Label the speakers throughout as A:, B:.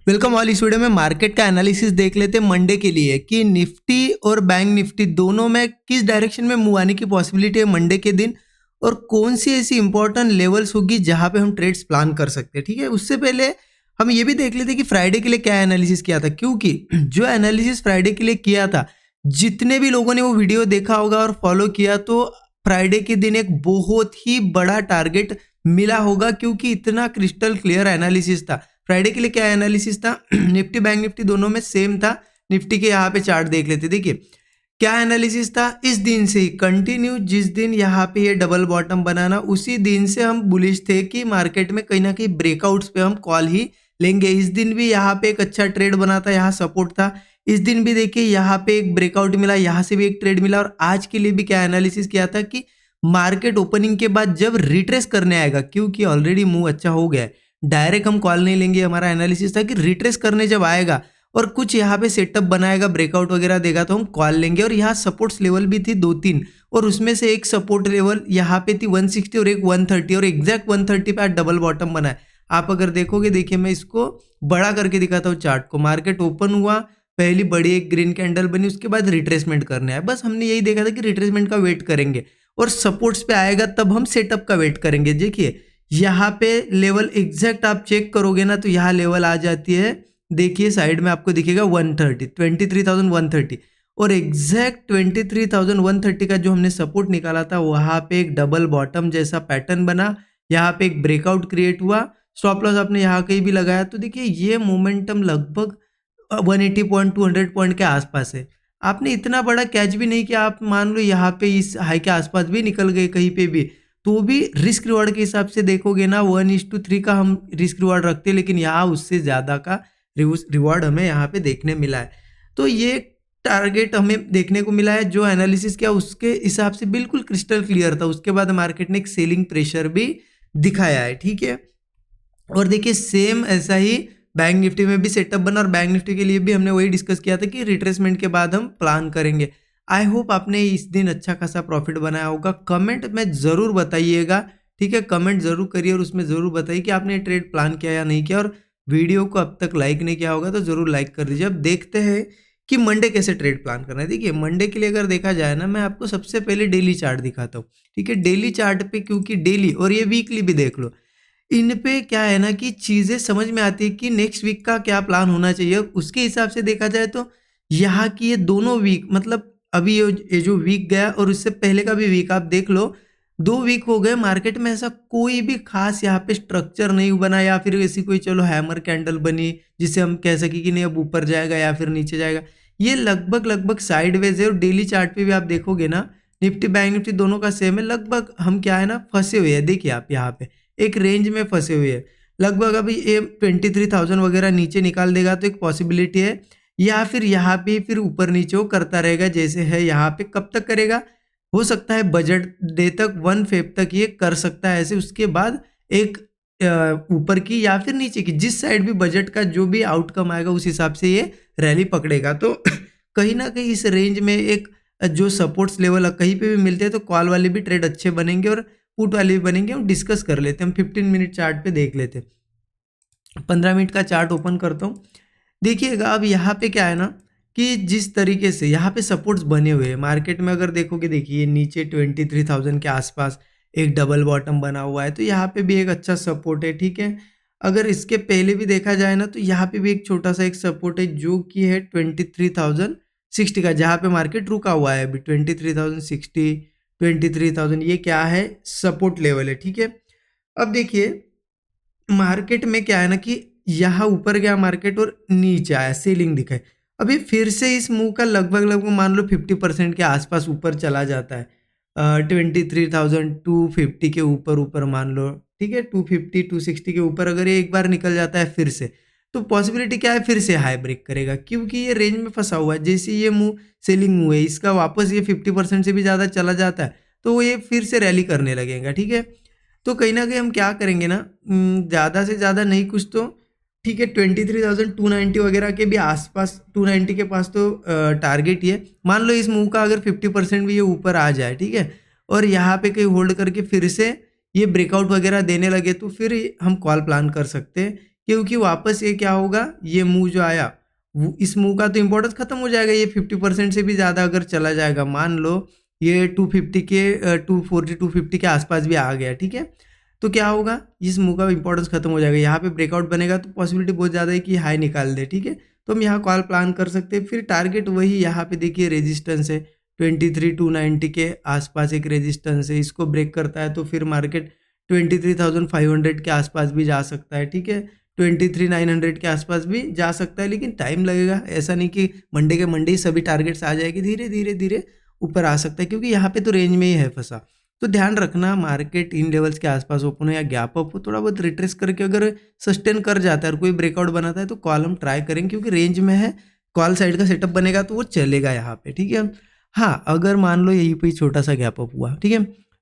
A: Welcome all. इस video में market का एनालिसिस देख लेते हैं मंडे के लिए कि निफ्टी और बैंक निफ्टी दोनों में किस डायरेक्शन में मूव आने की पॉसिबिलिटी है मंडे के दिन, और कौन सी ऐसी इंपॉर्टेंट लेवल्स होगी जहां पे हम ट्रेड्स प्लान कर सकते हैं। ठीक है, उससे पहले हम ये भी देख लेते हैं कि फ्राइडे के लिए क्या एनालिसिस किया था, क्योंकि जो एनालिसिस फ्राइडे के लिए किया था, जितने भी लोगों ने वो वीडियो देखा होगा और फॉलो किया, तो फ्राइडे के दिन एक बहुत ही बड़ा टारगेट मिला होगा, क्योंकि इतना क्रिस्टल क्लियर एनालिसिस था। फ्राइडे के लिए क्या एनालिसिस था, निफ्टी बैंक निफ्टी दोनों में सेम था। निफ्टी के यहाँ पे चार्ट देख लेते, देखिए क्या एनालिसिस था। इस दिन से ही कंटिन्यू, जिस दिन यहाँ पे ये डबल बॉटम बनाना, उसी दिन से हम बुलिश थे कि मार्केट में कहीं ना कहीं ब्रेकआउट्स पे हम कॉल ही लेंगे। इस दिन भी यहाँ पे एक अच्छा ट्रेड बना था, यहाँ सपोर्ट था। इस दिन भी देखिए यहाँ पे एक ब्रेकआउट मिला, यहाँ से भी एक ट्रेड मिला। और आज के लिए भी क्या एनालिसिस किया था कि मार्केट ओपनिंग के बाद जब रिट्रेस करने आएगा, क्योंकि ऑलरेडी मूव अच्छा हो गया है, डायरेक्ट हम कॉल नहीं लेंगे। हमारा एनालिसिस था कि रिट्रेस करने जब आएगा और कुछ यहाँ पे सेटअप बनाएगा, ब्रेकआउट वगैरह देगा, तो हम कॉल लेंगे। और यहाँ सपोर्ट्स लेवल भी थी 2-3, और उसमें से एक सपोर्ट लेवल यहाँ पे थी 160 और एक 130, और एग्जैक्ट 130 पे आज डबल बॉटम बना है। आप अगर देखोगे, देखिए मैं इसको बड़ा करके दिखाता हूँ चार्ट को। मार्केट ओपन हुआ, पहली बड़ी एक ग्रीन कैंडल बनी, उसके बाद रिट्रेसमेंट करने आया। बस हमने यही देखा था कि रिट्रेसमेंट का वेट करेंगे और सपोर्ट्स पे आएगा तब हम सेटअप का वेट करेंगे। देखिए यहाँ पे लेवल एग्जैक्ट आप चेक करोगे ना, तो यहाँ लेवल आ जाती है, देखिए साइड में आपको दिखेगा 130, 23,130, और एग्जैक्ट 23,130 का जो हमने सपोर्ट निकाला था, वहाँ पे एक डबल बॉटम जैसा पैटर्न बना, यहाँ पे एक ब्रेकआउट क्रिएट हुआ। स्टॉप लॉस आपने यहाँ कहीं भी लगाया, तो देखिए ये मोमेंटम लगभग 180 पॉइंट 200 पॉइंट के आसपास है। आपने इतना बड़ा कैच भी नहीं किया, आप मान लो यहाँ पे इस हाई के आसपास भी निकल गए कहीं पे भी, तो भी रिस्क रिवार्ड के हिसाब से देखोगे ना 1:3 का हम रिस्क रिवार्ड रखते हैं, लेकिन यहाँ उससे ज़्यादा का रिवार्ड हमें यहाँ पे देखने मिला है। तो ये टारगेट हमें देखने को मिला है। जो एनालिसिस किया उसके हिसाब से बिल्कुल क्रिस्टल क्लियर था। उसके बाद मार्केट ने एक सेलिंग प्रेशर भी दिखाया है, ठीक है। और देखिए सेम ऐसा ही बैंक निफ्टी में भी सेटअप बना, और बैंक निफ्टी के लिए भी हमने वही डिस्कस किया था कि रिट्रेसमेंट के बाद हम प्लान करेंगे। आई होप आपने इस दिन अच्छा खासा प्रॉफिट बनाया होगा। कमेंट में ज़रूर बताइएगा, ठीक है, कमेंट ज़रूर करिए और उसमें ज़रूर बताइए कि आपने ट्रेड प्लान किया या नहीं किया। और वीडियो को अब तक लाइक नहीं किया होगा तो ज़रूर लाइक कर दीजिए। अब देखते हैं कि मंडे कैसे ट्रेड प्लान करना है। देखिए मंडे के लिए अगर देखा जाए ना, मैं आपको सबसे पहले डेली चार्ट दिखाता हूँ, ठीक है। डेली चार्ट पे, क्योंकि डेली और ये वीकली भी देख लो, इन पे क्या है ना कि चीज़ें समझ में आती है कि नेक्स्ट वीक का क्या प्लान होना चाहिए। उसके हिसाब से देखा जाए तो यहाँ की ये दोनों वीक, मतलब अभी ये जो वीक गया और उससे पहले का भी वीक आप देख लो, 2 वीक हो गए मार्केट में ऐसा कोई भी खास यहाँ पे स्ट्रक्चर नहीं बना, या फिर ऐसी कोई चलो हैमर कैंडल बनी जिससे हम कह सके कि नहीं अब ऊपर जाएगा या फिर नीचे जाएगा। ये लगभग लगभग साइडवेज है। और डेली चार्ट पे भी आप देखोगे ना, निफ्टी बैंक निफ्टी दोनों का सेम है। लगभग हम क्या है ना, फंसे हुए हैं। देखिए आप यहाँ पे एक रेंज में फंसे हुए हैं लगभग। अभी ये 23,000 वगैरह नीचे निकाल देगा तो एक पॉसिबिलिटी है, या फिर यहाँ पे फिर ऊपर नीचे वो करता रहेगा जैसे है यहाँ पे। कब तक करेगा, हो सकता है बजट डे तक, 1 फेब तक ये कर सकता है ऐसे। उसके बाद एक ऊपर की या फिर नीचे की, जिस साइड भी बजट का जो भी आउटकम आएगा उस हिसाब से ये रैली पकड़ेगा। तो कहीं ना कहीं इस रेंज में एक जो सपोर्ट्स लेवल कहीं पे भी मिलते हैं तो कॉल वाले भी ट्रेड अच्छे बनेंगे और पुट वाले भी बनेंगे। हम डिस्कस कर लेते हैं। हम 15 मिनट चार्ट पे देख लेते हैं। 15 मिनट का चार्ट ओपन करता हूँ। देखिएगा अब यहाँ पे क्या है ना कि जिस तरीके से यहाँ पे सपोर्ट्स बने हुए हैं मार्केट में, अगर देखोगे, देखिए नीचे 23,000 के आसपास एक डबल बॉटम बना हुआ है, तो यहाँ पे भी एक अच्छा सपोर्ट है, ठीक है। अगर इसके पहले भी देखा जाए ना, तो यहाँ पे भी एक छोटा सा एक सपोर्ट है जो कि है 23,060 का, जहाँ पे मार्केट रुका हुआ है अभी 23,060, 23,000, ये क्या है, सपोर्ट लेवल है, ठीक है। अब देखिए मार्केट में क्या है ना कि यहाँ ऊपर गया मार्केट और नीचे आया, सेलिंग दिखाई। अभी फिर से इस मूव का लगभग लगभग मान लो 50% के आसपास ऊपर चला जाता है, 23,250 के ऊपर ऊपर मान लो, ठीक है, 250 260 के ऊपर अगर ये एक बार निकल जाता है फिर से, तो पॉसिबिलिटी क्या है, फिर से हाई ब्रेक करेगा, क्योंकि ये रेंज में फंसा हुआ है। जैसे ये मूव सेलिंग मूव है, इसका वापस ये 50% से भी ज़्यादा चला जाता है तो ये फिर से रैली करने लगेगा, ठीक है। तो कहीं ना कहीं हम क्या करेंगे ना, ज़्यादा से ज़्यादा नहीं कुछ तो, ठीक है, 23,290 वगैरह के भी आसपास, 290 के पास तो टारगेट ये मान लो। इस मूव का अगर 50% भी ये ऊपर आ जाए, ठीक है, और यहाँ पे कहीं होल्ड करके फिर से ये ब्रेकआउट वगैरह देने लगे, तो फिर हम कॉल प्लान कर सकते हैं क्योंकि वापस ये क्या होगा, ये मूव जो आया इस मूव का तो इंपॉर्टेंस खत्म हो जाएगा। ये 50% से भी ज़्यादा अगर चला जाएगा, मान लो ये 250 के 240 250 के आसपास भी आ गया, ठीक है, तो क्या होगा, इस मूव का इंपॉर्टेंस खत्म हो जाएगा। यहाँ पे ब्रेकआउट बनेगा तो पॉसिबिलिटी बहुत ज़्यादा है कि हाई निकाल दे, ठीक है, तो हम यहाँ कॉल प्लान कर सकते हैं। फिर टारगेट वही यहाँ पे देखिए रेजिस्टेंस है 23,290 के आसपास एक रेजिस्टेंस है, इसको ब्रेक करता है तो फिर मार्केट 23,500 के आसपास भी जा सकता है, ठीक है, 23,900 के आसपास भी जा सकता है, लेकिन टाइम लगेगा। ऐसा नहीं कि मंडे के मंडे ही सभी टारगेट्स आ जाएगी, धीरे धीरे धीरे ऊपर आ सकता है, क्योंकि यहाँ पे तो रेंज में ही है फंसा। तो ध्यान रखना, मार्केट इन लेवल्स के आसपास ओपन हो या गैप अप हो, थोड़ा बहुत रिट्रेस करके अगर सस्टेन कर जाता है और कोई ब्रेकआउट बनाता है तो कॉल हम ट्राई करेंगे, क्योंकि रेंज में है, कॉल साइड का सेटअप बनेगा तो वो चलेगा यहाँ पे, ठीक है। हाँ, अगर मान लो यहीं पे छोटा सा गैप अप हुआ, ठीक है,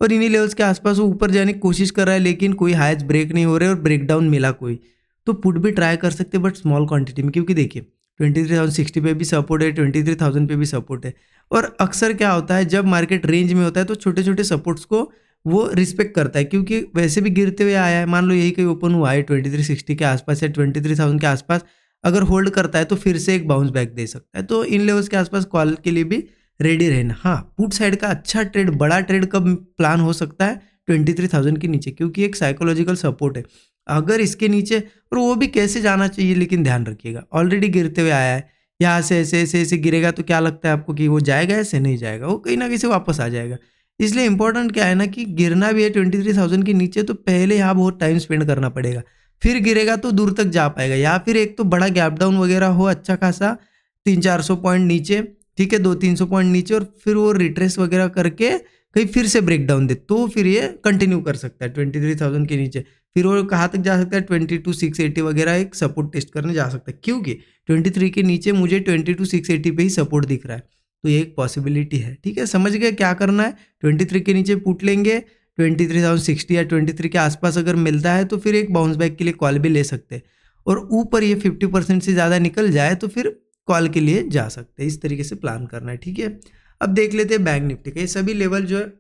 A: और इन्हीं लेवल्स के आसपास वो ऊपर जाने की कोशिश कर रहा है लेकिन कोई हाइज ब्रेक नहीं हो रहे और ब्रेकडाउन मिला कोई, तो पुट भी ट्राई कर सकते हैं, बट स्मॉल क्वांटिटी में, क्योंकि देखिए 23,060 पे भी सपोर्ट है, 23,000 पे भी सपोर्ट है। और अक्सर क्या होता है, जब मार्केट रेंज में होता है तो छोटे छोटे सपोर्ट्स को वो रिस्पेक्ट करता है, क्योंकि वैसे भी गिरते हुए आया है। मान लो यही कहीं ओपन हुआ है 2360 के आसपास या 23,000 के आसपास, अगर होल्ड करता है तो फिर से एक बाउंस बैक दे सकता है। तो इन लेवल्स के आसपास कॉल के लिए भी रेडी रहना। हाँ, पुट साइड का अच्छा ट्रेड, बड़ा ट्रेड कब प्लान हो सकता है, 23,000 के नीचे, क्योंकि एक साइकोलॉजिकल सपोर्ट है। अगर इसके नीचे, और वो भी कैसे जाना चाहिए, लेकिन ध्यान रखिएगा ऑलरेडी गिरते हुए आया है, यहाँ से ऐसे ऐसे ऐसे गिरेगा तो क्या लगता है आपको कि वो जाएगा, ऐसे नहीं जाएगा, वो कहीं ना कहीं से वापस आ जाएगा। इसलिए इंपॉर्टेंट क्या है ना, कि गिरना भी है 23,000 के नीचे तो पहले यहाँ बहुत टाइम स्पेंड करना पड़ेगा, फिर गिरेगा तो दूर तक जा पाएगा, या फिर एक तो बड़ा गैप डाउन वगैरह हो अच्छा खासा 300-400 पॉइंट नीचे, ठीक है, 200-300 पॉइंट नीचे, और फिर वो रिट्रेस वगैरह करके कहीं फिर से ब्रेक डाउन दे, तो फिर ये कंटिन्यू कर सकता है 23,000 के नीचे। फिर वो कहाँ तक जा सकता है, 22,680 वगैरह एक सपोर्ट टेस्ट करने जा सकता है, क्योंकि 23 के नीचे मुझे 22,680 पे ही सपोर्ट दिख रहा है, तो ये एक पॉसिबिलिटी है, ठीक है। समझ गए क्या करना है, 23 के नीचे पुट लेंगे, 23,060 या 23 के आसपास अगर मिलता है तो फिर एक बाउंस बैक के लिए कॉल भी ले सकते हैं, और ऊपर ये 50% से ज़्यादा निकल जाए तो फिर कॉल के लिए जा सकते हैं। इस तरीके से प्लान करना है, ठीक है। अब देख लेते हैं बैंक निफ्टी का, ये सभी लेवल जो है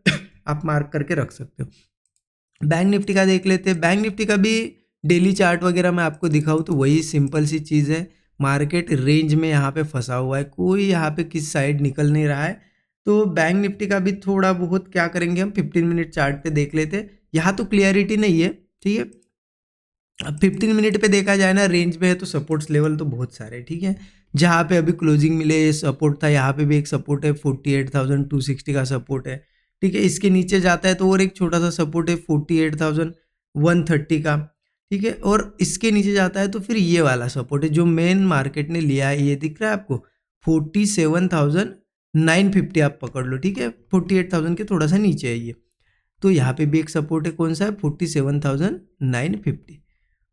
A: आप मार्क करके रख सकते हो। बैंक निफ्टी का देख लेते हैं। बैंक निफ्टी का भी डेली चार्ट वगैरह मैं आपको दिखाऊँ तो वही सिंपल सी चीज़ है, मार्केट रेंज में यहाँ पे फंसा हुआ है, कोई यहाँ पे किस साइड निकल नहीं रहा है। तो बैंक निफ्टी का भी थोड़ा बहुत क्या करेंगे हम, 15 मिनट चार्ट पे देख लेते हैं। यहाँ तो क्लियरिटी नहीं है, ठीक है। अब 15 मिनट पे देखा जाए ना, रेंज में है तो सपोर्ट्स लेवल तो बहुत सारे, ठीक है। जहाँ पे अभी क्लोजिंग मिले सपोर्ट था, यहाँ पे भी एक सपोर्ट है 48,260 का सपोर्ट है, ठीक है। इसके नीचे जाता है तो और एक छोटा सा सपोर्ट है 48,130 का, ठीक है। और इसके नीचे जाता है तो फिर ये वाला सपोर्ट है जो मेन मार्केट ने लिया है, ये दिख रहा है आपको 47,950 आप पकड़ लो, ठीक है। 48,000 के थोड़ा सा नीचे है ये, तो यहाँ पे भी एक सपोर्ट है, कौन सा है, 47,950,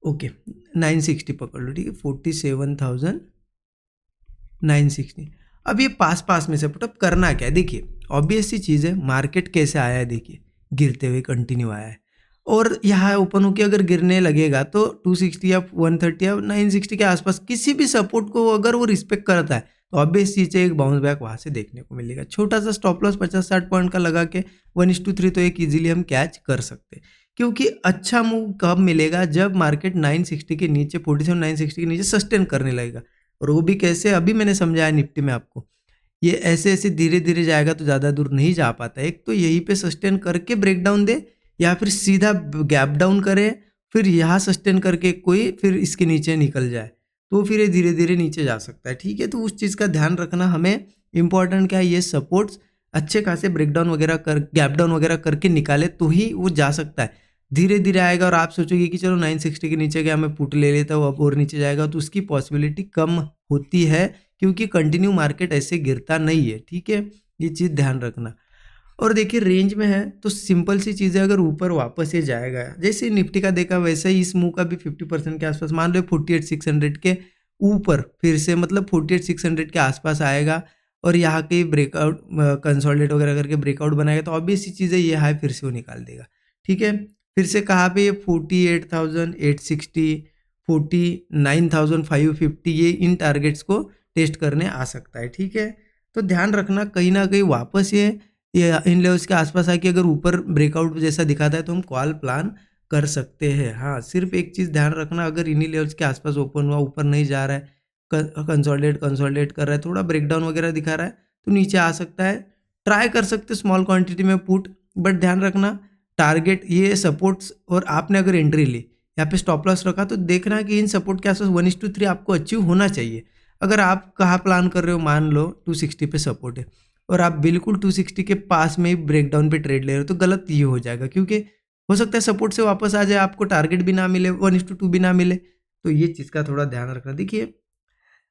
A: ओके 960 पकड़ लो, ठीक है, 47,960। अब ये पास पास में सपोर्ट, अब करना क्या है, देखिए ऑब्वियस सी चीज़ है, मार्केट कैसे आया है, देखिए गिरते हुए कंटिन्यू आया है, और यहाँ ओपन होकर अगर गिरने लगेगा तो 260 या 130 या 960 के आसपास किसी भी सपोर्ट को अगर वो रिस्पेक्ट करता है तो ऑब्वियस चीज़ है एक बाउंस बैक वहाँ से देखने को मिलेगा। छोटा सा स्टॉप लॉस 50-60 पॉइंट का लगा के 1:3 तो एक इजीली हम कैच कर सकते हैं, क्योंकि अच्छा मूव कब मिलेगा, जब मार्केट 960 के नीचे 47,960 के नीचे सस्टेन करने लगेगा। और वो भी कैसे, अभी मैंने समझाया निफ्टी में आपको, ये ऐसे ऐसे धीरे धीरे जाएगा तो ज़्यादा दूर नहीं जा पाता। एक तो यहीं पे सस्टेन करके ब्रेकडाउन दे, या फिर सीधा गैप डाउन करे, फिर यहाँ सस्टेन करके कोई फिर इसके नीचे निकल जाए, तो फिर ये धीरे धीरे नीचे जा सकता है, ठीक है। तो उस चीज़ का ध्यान रखना हमें, इंपॉर्टेंट क्या है, ये सपोर्ट्स अच्छे खासे ब्रेकडाउन वगैरह कर, गैप डाउन वगैरह करके निकाले तो ही वो जा सकता है। धीरे धीरे आएगा और आप सोचोगे कि चलो 960 के नीचे गया, मैं पुट ले लेता हूँ, अब और नीचे जाएगा, तो उसकी पॉसिबिलिटी कम होती है, क्योंकि कंटिन्यू मार्केट ऐसे गिरता नहीं है, ठीक है। ये चीज़ ध्यान रखना। और देखिए रेंज में है तो सिंपल सी चीज़ है, अगर ऊपर वापस ये जाएगा, जैसे निफ्टी का देखा वैसे ही इस मूव का भी 50% के आसपास, मान लो 48,600 के ऊपर फिर से, मतलब 48,600 के आसपास आएगा, और यहाँ के ब्रेकआउट कंसोलिडेट वगैरह करके ब्रेकआउट बनाएगा, तो ऑब्वियस सी चीज़ है ये हाई फिर से वो निकाल देगा, ठीक है। फिर से कहाँ पे, ये 48,860, 49,550, ये इन टारगेट्स को टेस्ट करने आ सकता है, ठीक है। तो ध्यान रखना कहीं ना कहीं वापस ये इन लेवल्स के आसपास आके अगर ऊपर ब्रेकआउट जैसा दिखाता है तो हम कॉल प्लान कर सकते हैं। हाँ, सिर्फ एक चीज़ ध्यान रखना, अगर इन्हीं लेवल्स के आसपास ओपन हुआ, ऊपर नहीं जा रहा है, कंसोलिडेट कर रहा है, थोड़ा ब्रेकडाउन वगैरह दिखा रहा है, तो नीचे आ सकता है। ट्राई कर सकते स्मॉल क्वांटिटी में पुट, बट ध्यान रखना टारगेट ये सपोर्ट्स, और आपने अगर एंट्री ली यहाँ पे स्टॉप लॉस रखा तो देखना कि इन सपोर्ट के आसपास 1:3 आपको अचीव होना चाहिए। अगर आप कहाँ प्लान कर रहे हो, मान लो 260 पे सपोर्ट है और आप बिल्कुल 260 के पास में ही ब्रेकडाउन पे ट्रेड ले रहे हो, तो गलत ये हो जाएगा, क्योंकि हो सकता है सपोर्ट से वापस आ जाए, आपको टारगेट भी ना मिले, 1:2 भी ना मिले। तो ये चीज़ का थोड़ा ध्यान रखना। देखिए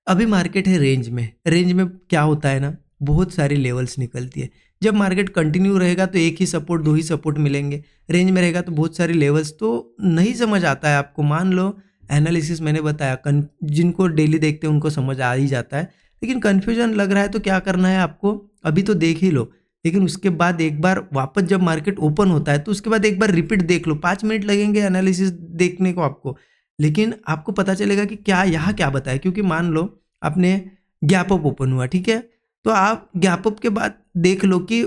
A: अभी मार्केट है रेंज में क्या होता है ना, बहुत सारी लेवल्स निकलती है। जब मार्केट कंटिन्यू रहेगा तो एक ही सपोर्ट, दो ही सपोर्ट मिलेंगे, रेंज में रहेगा तो बहुत सारी लेवल्स, तो नहीं समझ आता है आपको। मान लो एनालिसिस मैंने बताया, जिनको डेली देखते हैं उनको समझ आ ही जाता है, लेकिन कन्फ्यूजन लग रहा है तो क्या करना है आपको, अभी तो देख ही लो, लेकिन उसके बाद एक बार वापस जब मार्केट ओपन होता है तो उसके बाद एक बार रिपीट देख लो। 5 मिनट लगेंगे एनालिसिस देखने को आपको, लेकिन आपको पता चलेगा कि क्या यहाँ क्या बताया। क्योंकि मान लो आपने गैप अप ओपन हुआ, ठीक है, तो आप गैप अप के बाद देख लो कि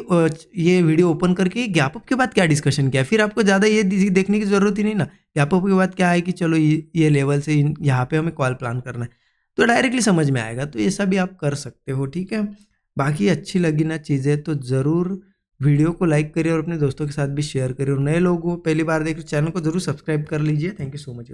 A: ये वीडियो ओपन करके गैप अप के बाद क्या डिस्कशन किया है। फिर आपको ज़्यादा ये देखने की ज़रूरत ही नहीं ना, गैप अप के बाद क्या है कि चलो ये लेवल से यहाँ पे हमें कॉल प्लान करना है, तो डायरेक्टली समझ में आएगा। तो ऐसा भी आप कर सकते हो, ठीक है। बाकी अच्छी लगी ना चीज़ें तो ज़रूर वीडियो को लाइक करिए और अपने दोस्तों के साथ भी शेयर करिए, और नए लोगों को पहली बार देख रहे चैनल को जरूर सब्सक्राइब कर लीजिए। Thank you so much.